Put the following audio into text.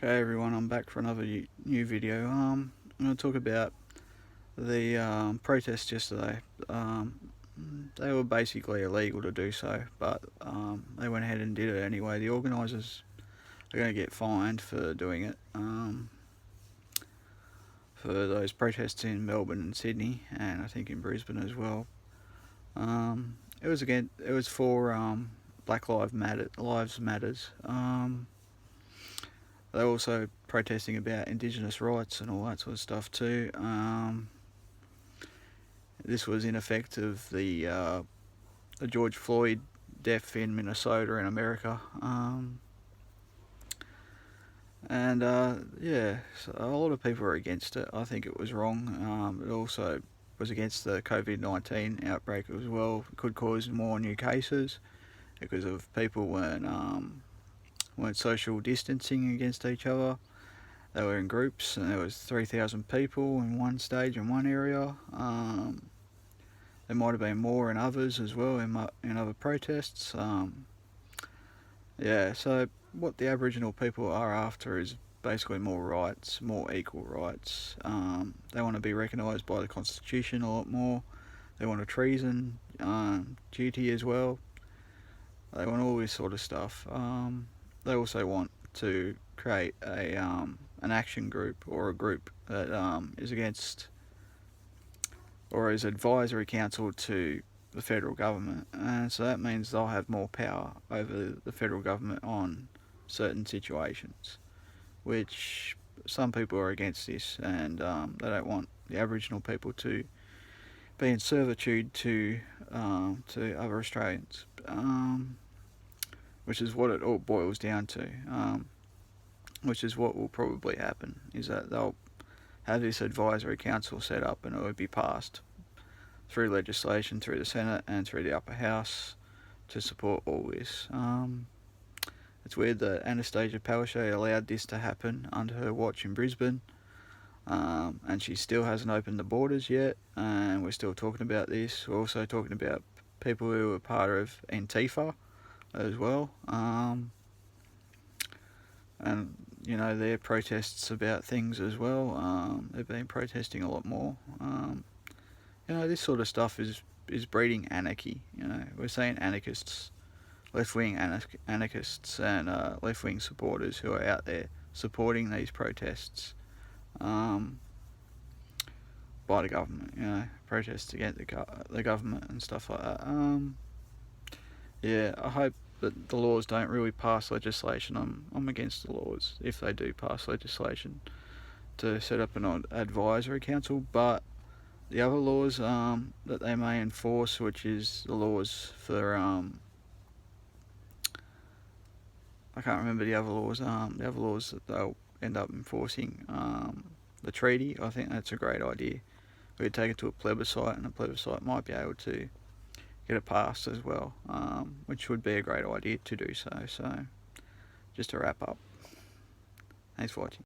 Okay everyone, I'm back for another new video. I'm going to talk about the protests yesterday. They were basically illegal to do so, but they went ahead and did it anyway. The organisers are going to get fined for doing it, for those protests in Melbourne and Sydney, and I think in Brisbane as well. It was for Black Lives Matters. They're also protesting about Indigenous rights and all that sort of stuff too. This was in effect of the George Floyd death in Minnesota in America. Yeah, so a lot of people are against it. I think it was wrong. It also was against the COVID-19 outbreak as well. It could cause more new cases because of people weren't social distancing against each other. They were in groups, and there was 3,000 people in one stage in one area. There might have been more in others as well, in other protests. Yeah, so what the Aboriginal people are after is basically more rights, more equal rights. They want to be recognised by the Constitution a lot more. They want a treason duty as well. They want all this sort of stuff. They also want to create an action group, or a group that is against, or is advisory council to the federal government, and so that means they'll have more power over the federal government on certain situations, which some people are against this, and they don't want the Aboriginal people to be in servitude to other Australians, which is what it all boils down to. Which is what will probably happen, is that they'll have this advisory council set up, and it would be passed through legislation, through the Senate and through the upper house to support all this. It's weird that Anastasia Palaszczuk allowed this to happen under her watch in Brisbane, and she still hasn't opened the borders yet, and we're still talking about this. We're also talking about people who are part of Antifa as well, and you know, their protests about things as well. They've been protesting a lot more. You know, this sort of stuff is breeding anarchy. You know, we're seeing anarchists, left-wing anarchists, and left-wing supporters who are out there supporting these protests by the government. You know, protests against the government and stuff like that. Yeah, I hope that the laws don't really pass legislation. I'm against the laws if they do pass legislation to set up an advisory council, but the other laws that they may enforce, which is the laws for I can't remember the other laws. The other laws that they'll end up enforcing, the treaty. I think that's a great idea. We could take it to a plebiscite, and a plebiscite might be able to get it passed as well, which would be a great idea to do so. So, just to wrap up, thanks for watching.